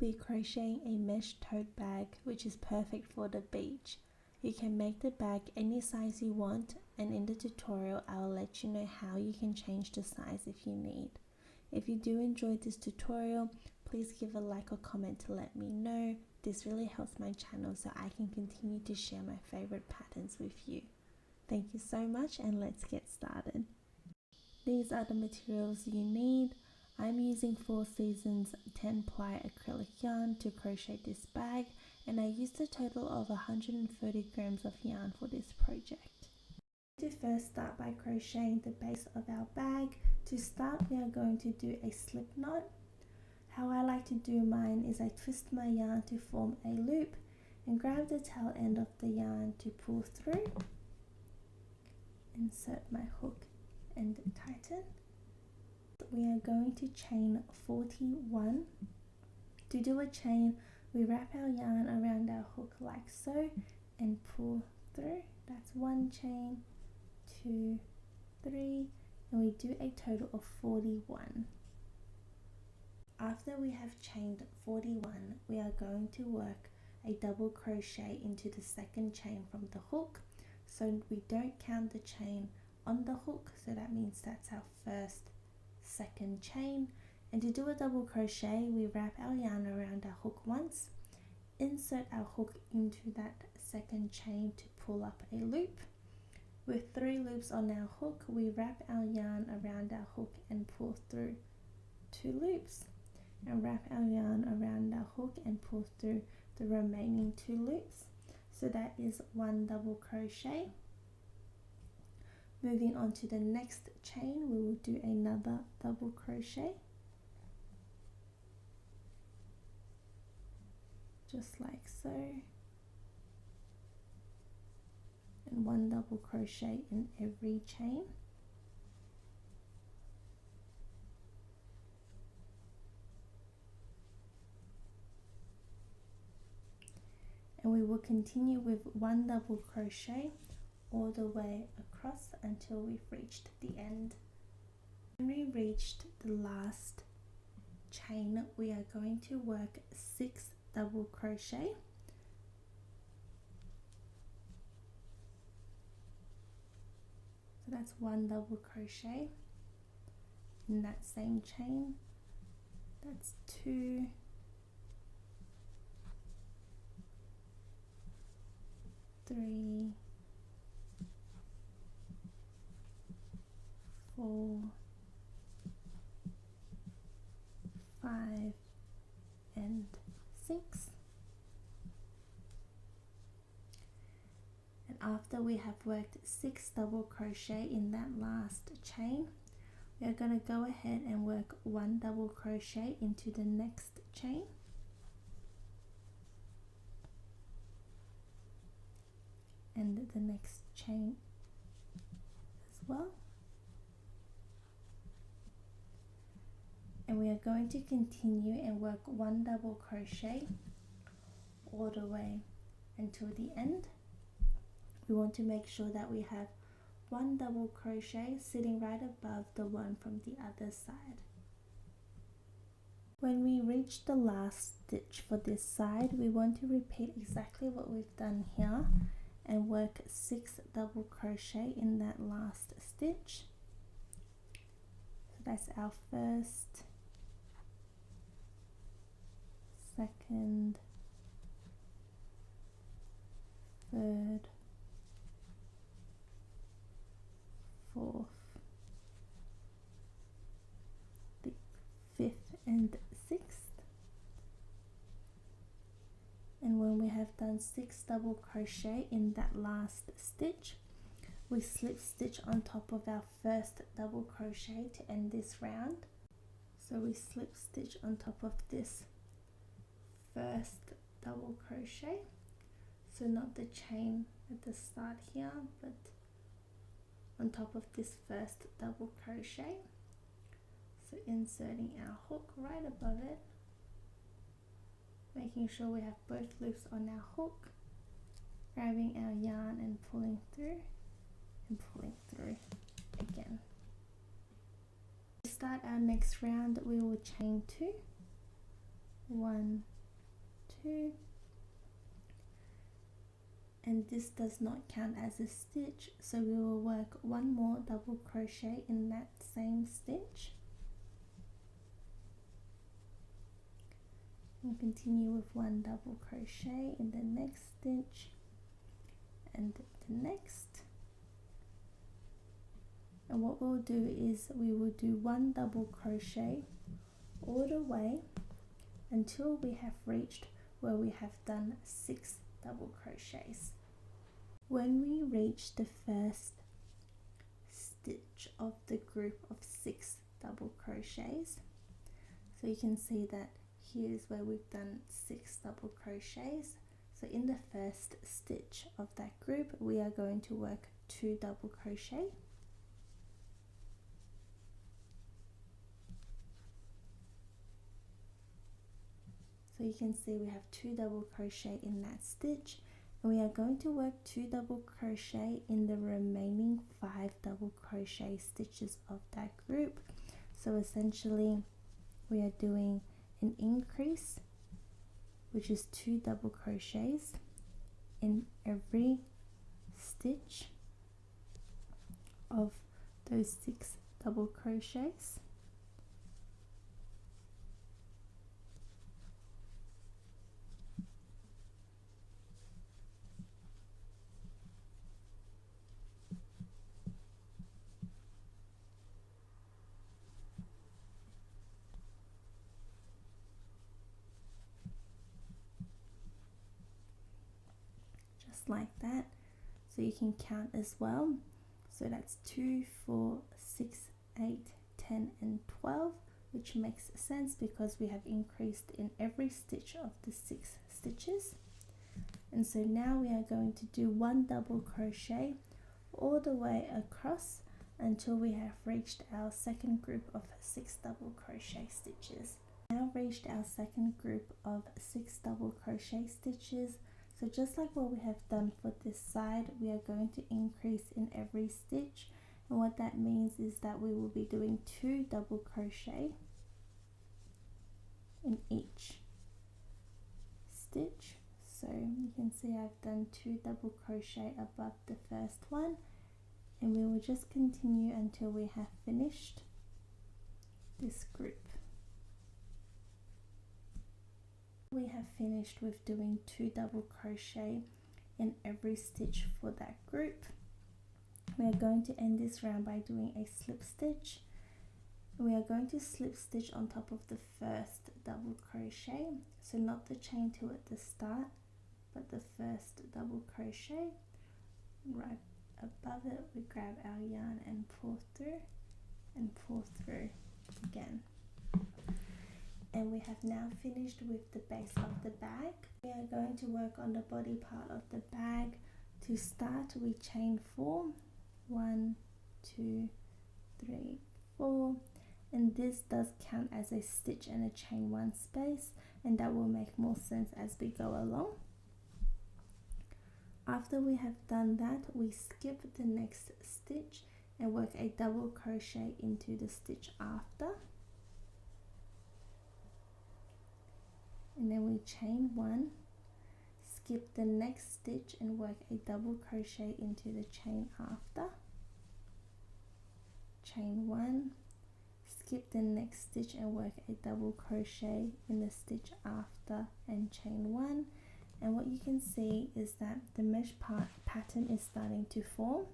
be crocheting a mesh tote bag, which is perfect for the beach. You can make the bag any size you want, and in the tutorial I will let you know how you can change the size if you need. If you do enjoy this tutorial, please give a like or comment to let me know. This really helps my channel so I can continue to share my favorite patterns with you. Thank you so much, and let's get started. These are the materials you need. I'm using 4 Seasons 10 ply acrylic yarn to crochet this bag, and I used a total of 130 grams of yarn for this project. To first start by crocheting the base of our bag. To start, we are going to do a slip knot. How I like to do mine is I twist my yarn to form a loop and grab the tail end of the yarn to pull through, insert my hook and tighten. We are going to chain 41. To do a chain, we wrap our yarn around our hook like so and pull through. That's 1 chain, 2, 3, and we do a total of 41. After we have chained 41, we are going to work a double crochet into the second chain from the hook, so we don't count the chain on the hook, so that means that's our first second chain. And to do a double crochet, we wrap our yarn around our hook once, insert our hook into that second chain to pull up a loop. With 3 loops on our hook, we wrap our yarn around our hook and pull through 2 loops, and wrap our yarn around our hook and pull through the remaining 2 loops. So that is 1 double crochet. Moving on to the next chain, we will do another double crochet, just like so, and 1 double crochet in every chain. And we will continue with 1 double crochet all the way across until we've reached the end. When we reached the last chain, we are going to work 6 double crochet. So that's 1 double crochet in that same chain. That's 2, 3, 4, 5, and 6. And after we have worked 6 double crochet in that last chain, we are going to go ahead and work 1 double crochet into the next chain, and the next chain as well. And we are going to continue and work 1 double crochet all the way until the end. We want to make sure that we have 1 double crochet sitting right above the one from the other side. When we reach the last stitch for this side, we want to repeat exactly what we've done here and work 6 double crochet in that last stitch. So that's our first, second, third, 4th, the 5th and 6th. And when we have done 6 double crochet in that last stitch, we slip stitch on top of our first double crochet to end this round. So we slip stitch on top of this first double crochet, so not the chain at the start here, but on top of this first double crochet. So inserting our hook right above it, making sure we have both loops on our hook, grabbing our yarn and pulling through again. To start our next round, we will chain 2, 1, 2, and this does not count as a stitch, so we will work one more double crochet in that same stitch and continue with one double crochet in the next stitch and the next. And what we'll do is we will do one double crochet all the way until we have reached where we have done 6 double crochets. When we reach the first stitch of the group of 6 double crochets, so you can see that here's where we've done 6 double crochets. So in the first stitch of that group we are going to work 2 double crochet, so you can see we have 2 double crochet in that stitch, and we are going to work 2 double crochet in the remaining 5 double crochet stitches of that group. So essentially we are doing an increase, which is 2 double crochets in every stitch of those 6 double crochets. Like that, so you can count as well. So that's 2, 4, 6, 8, 10 and 12, which makes sense because we have increased in every stitch of the 6 stitches. And so now we are going to do one double crochet all the way across until we have reached our second group of 6 double crochet stitches. Now reached our second group of 6 double crochet stitches. So just like what we have done for this side, we are going to increase in every stitch, and what that means is that we will be doing 2 double crochet in each stitch. So you can see I've done 2 double crochet above the first one, and we will just continue until we have finished this group. We have finished with doing 2 double crochet in every stitch for that group. We are going to end this round by doing a slip stitch. We are going to slip stitch on top of the first double crochet, so not the chain 2 at the start, but the first double crochet. Right above it we grab our yarn and pull through again. And we have now finished with the base of the bag. We are going to work on the body part of the bag. To start, we chain 4, 1, 2, 3, 4, and this does count as a stitch and a chain 1 space, and that will make more sense as we go along. After we have done that, we skip the next stitch and work a double crochet into the stitch after. And then we chain 1, skip the next stitch and work a double crochet into the chain after, chain 1, skip the next stitch and work a double crochet in the stitch after, and chain 1. And what you can see is that the mesh pattern is starting to form,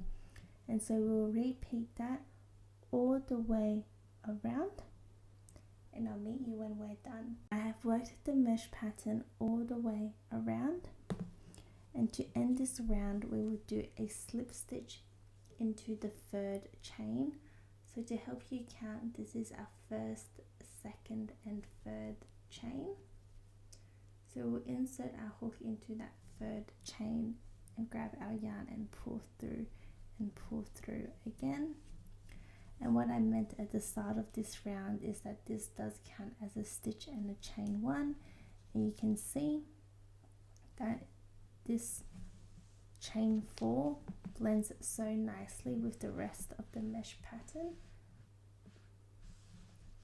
and so we'll repeat that all the way around, and I'll meet you when we're done. I have worked the mesh pattern all the way around, and to end this round we will do a slip stitch into the 3rd chain. So to help you count, this is our 1st, 2nd and 3rd chain. So we'll insert our hook into that 3rd chain and grab our yarn and pull through again. And what I meant at the start of this round is that this does count as a stitch and a chain 1, and you can see that this chain 4 blends so nicely with the rest of the mesh pattern,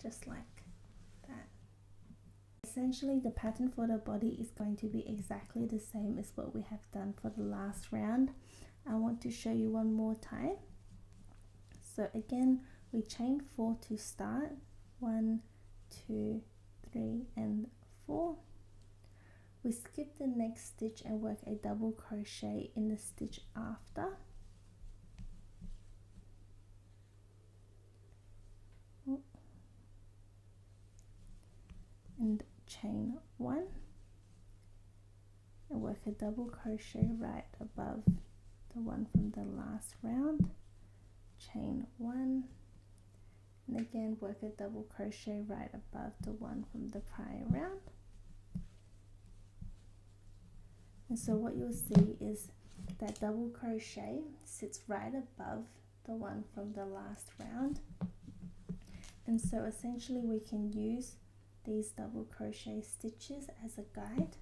just like that. essentially the pattern for the body is going to be exactly the same as what we have done for the last round. I want to show you one more time. So again, we chain 4 to start, 1, 2, 3 and 4. We skip the next stitch and work a double crochet in the stitch after. And chain 1 and work a double crochet right above the one from the last round, chain 1 and again work a double crochet right above the one from the prior round. And so what you'll see is that double crochet sits right above the one from the last round, and so essentially we can use these double crochet stitches as a guide,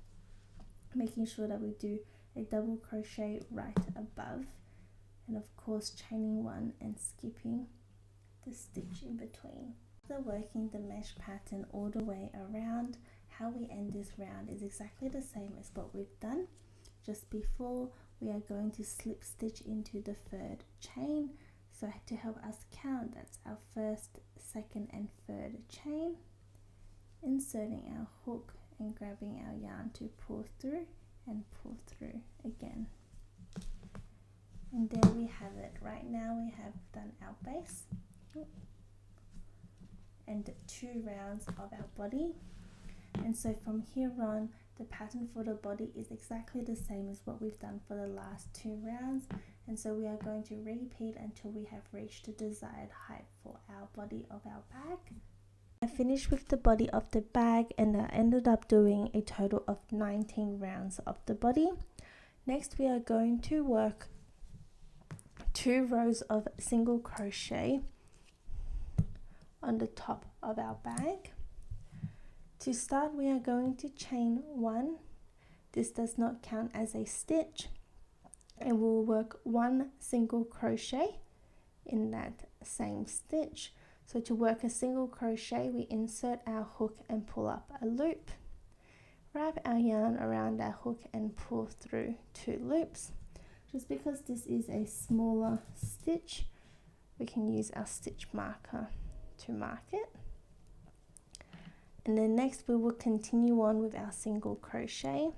making sure that we do a double crochet right above, and of course chaining 1 and skipping the stitch in between. After working the mesh pattern all the way around, how we end this round is exactly the same as what we've done just before. We are going to slip stitch into the 3rd chain. So to help us count, that's our 1st, 2nd and 3rd chain, inserting our hook and grabbing our yarn to pull through and pull through again. And there we have it. Right now we have done our base and 2 rounds of our body, and so from here on the pattern for the body is exactly the same as what we've done for the last 2 rounds, and so we are going to repeat until we have reached the desired height for our body of our bag. I finished with the body of the bag and I ended up doing a total of 19 rounds of the body. Next we are going to work 2 rows of single crochet on the top of our bag. To start, we are going to chain 1. This does not count as a stitch, and we'll work 1 single crochet in that same stitch. So to work a single crochet, we insert our hook and pull up a loop, wrap our yarn around our hook and pull through 2 loops. Just because this is a smaller stitch, we can use our stitch marker to mark it. And then next we will continue on with our single crochet.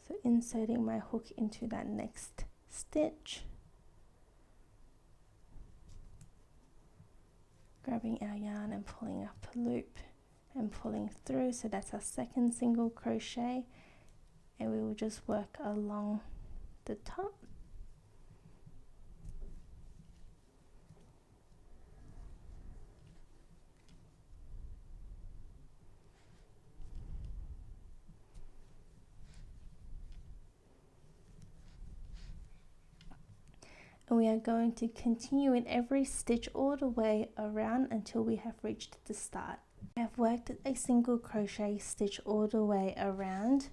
So inserting my hook into that next stitch, grabbing our yarn and pulling up a loop and pulling through. So that's our 2nd single crochet, and we will just work along the top. And we are going to continue in every stitch all the way around until we have reached the start. I have worked a single crochet stitch all the way around,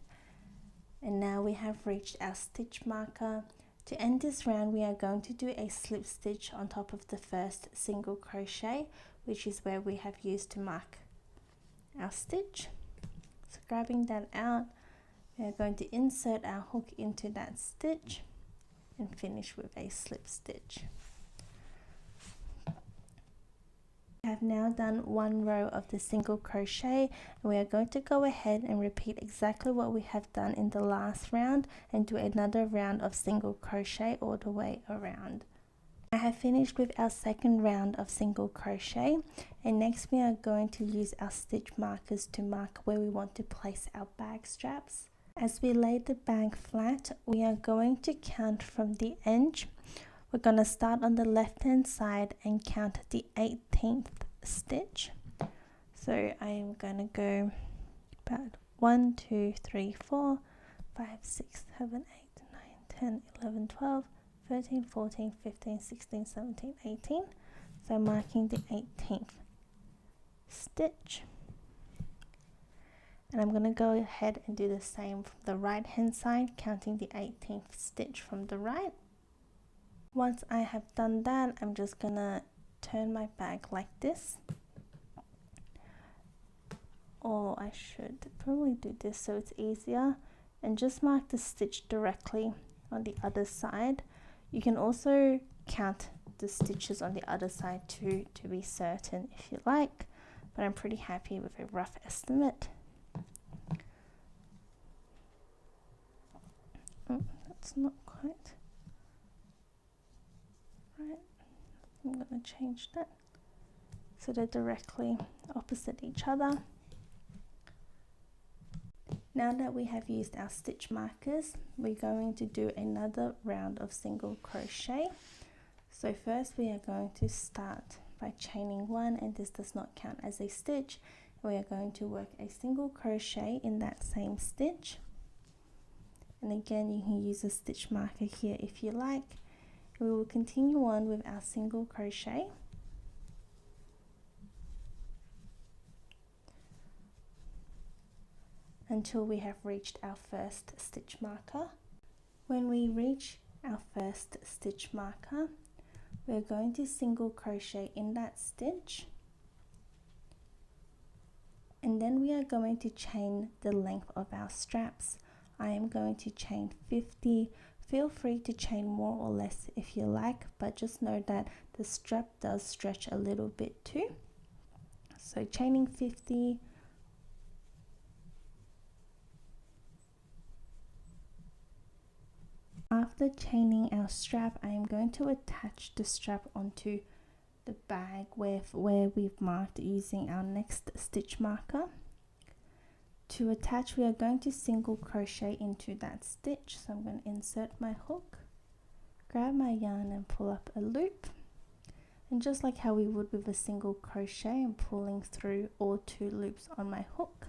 and now we have reached our stitch marker. To end this round, we are going to do a slip stitch on top of the 1st single crochet, which is where we have used to mark our stitch. So grabbing that out, we are going to insert our hook into that stitch and finish with a slip stitch. We have now done 1 row of the single crochet, and we are going to go ahead and repeat exactly what we have done in the last round and do another round of single crochet all the way around. I have finished with our 2nd round of single crochet, and next we are going to use our stitch markers to mark where we want to place our bag straps. As we lay the bag flat, we are going to count from the edge. We're going to start on the left hand side and count the 18th stitch. So I am going to go about 1, 2, 3, 4, 5, 6, 7, 8, 9, 10, 11, 12, 13, 14, 15, 16, 17, 18. So I'm marking the 18th stitch. And I'm going to go ahead and do the same from the right hand side, counting the 18th stitch from the right. Once I have done that, I'm just going to turn my bag like this. or I should probably do this so it's easier, and just mark the stitch directly on the other side. You can also count the stitches on the other side too to be certain if you like, but I'm pretty happy with a rough estimate. Oh, that's not quite right. I'm going to change that so they're directly opposite each other. Now that we have used our stitch markers, we're going to do another round of single crochet. So first we are going to start by chaining one, and this does not count as a stitch. We are going to work a single crochet in that same stitch, and again you can use a stitch marker here if you like. We will continue on with our single crochet until we have reached our first stitch marker. When we reach our first stitch marker, we're going to single crochet in that stitch, and then we are going to chain the length of our straps. I am going to chain 50. Feel free to chain more or less if you like, but just know that the strap does stretch a little bit too. So chaining 50. After chaining our strap, I am going to attach the strap onto the bag where we've marked using our next stitch marker. To attach, we are going to single crochet into that stitch. So I'm going to insert my hook, grab my yarn and pull up a loop. And just like how we would with a single crochet, I'm pulling through all 2 loops on my hook.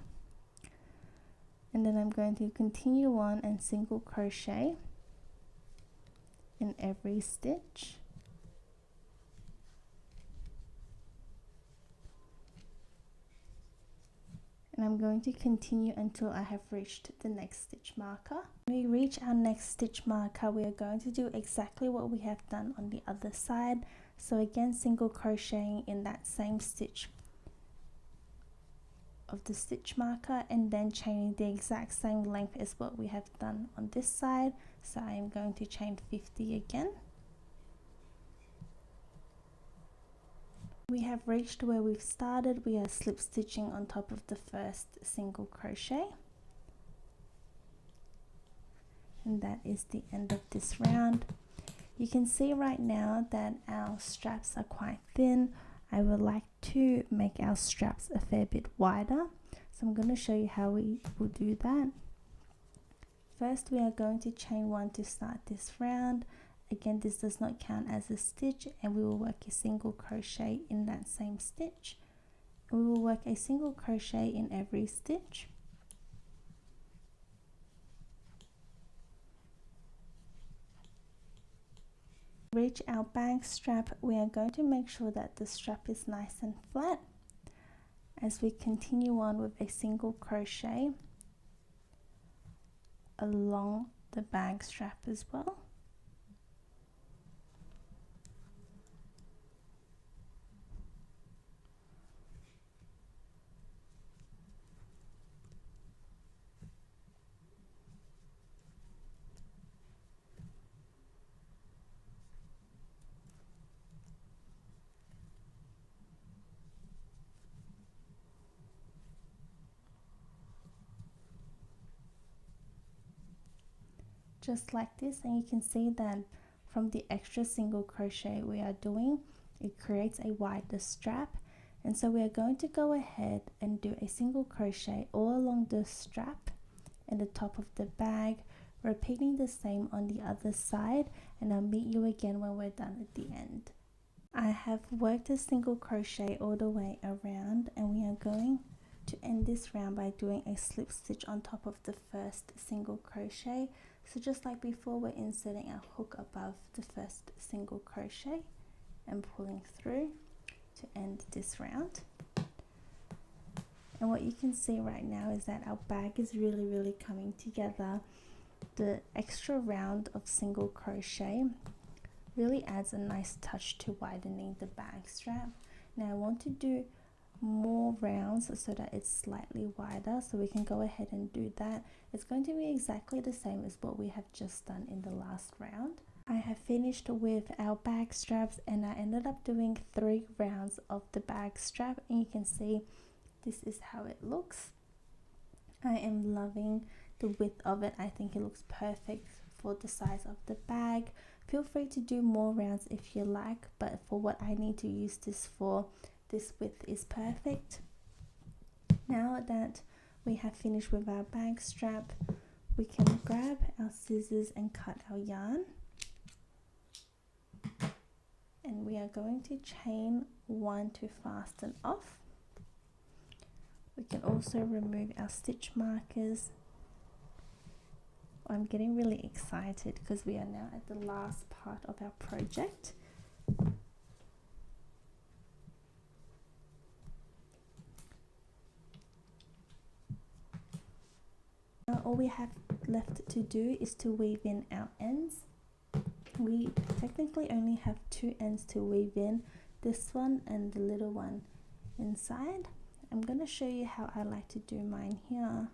And then I'm going to continue on and single crochet in every stitch. And I'm going to continue until I have reached the next stitch marker. When we reach our next stitch marker, we are going to do exactly what we have done on the other side. So again, single crocheting in that same stitch of the stitch marker, and then chaining the exact same length as what we have done on this side. So I am going to chain 50 again. We have reached where we've started. We are slip stitching on top of the first single crochet, and that is the end of this round. You can see right now that our straps are quite thin. I would like to make our straps a fair bit wider, so I'm going to show you how we will do that. First, we are going to chain 1 to start this round. Again, this does not count as a stitch, and we will work a single crochet in that same stitch. We will work a single crochet in every stitch. Reach our bag strap, we are going to make sure that the strap is nice and flat as we continue on with a single crochet along the bag strap as well. Just like this, and you can see that from the extra single crochet we are doing, it creates a wider strap, and so we are going to go ahead and do a single crochet all along the strap and the top of the bag, repeating the same on the other side, and I'll meet you again when we're done at the end. I have worked a single crochet all the way around, and we are going to end this round by doing a slip stitch on top of the first single crochet. So just like before, we're inserting our hook above the first single crochet and pulling through to end this round. And what you can see right now is that our bag is really coming together. The extra round of single crochet really adds a nice touch to widening the bag strap. Now I want to do more rounds so that it's slightly wider, so we can go ahead and do that. It's going to be exactly the same as what we have just done in the last round. I have finished with our bag straps, and I ended up doing 3 rounds of the bag strap, and you can see this is how it looks. I am loving the width of it. I think it looks perfect for the size of the bag. Feel free to do more rounds if you like, but for what I need to use this for, this width is perfect. Now that we have finished with our bag strap, we can grab our scissors and cut our yarn. And we are going to chain 1 to fasten off. We can also remove our stitch markers. I'm getting really excited because we are now at the last part of our project. Now all we have left to do is to weave in our ends. We technically only have 2 ends to weave in, this one and the little one inside. I'm going to show you how I like to do mine here.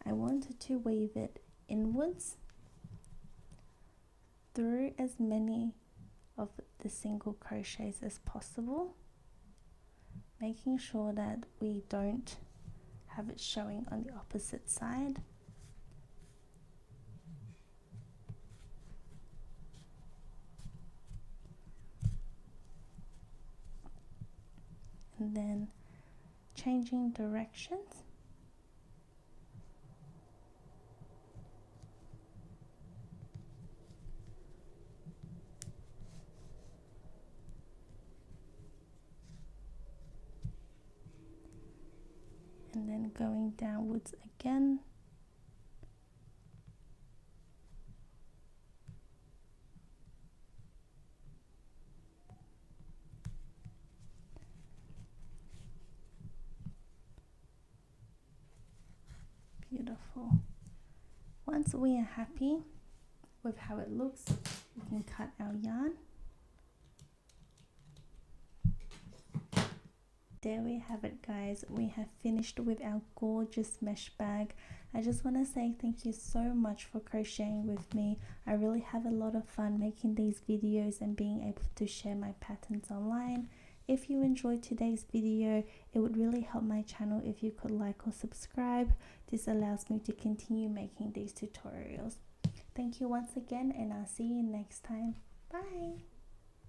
I wanted to weave it inwards through as many of the single crochets as possible, making sure that we don't have it showing on the opposite side. And then changing directions. And then going downwards again. Beautiful. Once we are happy with how it looks, we can cut our yarn. There we have it, guys. We have finished with our gorgeous mesh bag. I just want to say thank you so much for crocheting with me. I really have a lot of fun making these videos and being able to share my patterns online. If you enjoyed today's video, it would really help my channel if you could like or subscribe. This allows me to continue making these tutorials. Thank you once again, and I'll see you next time. Bye!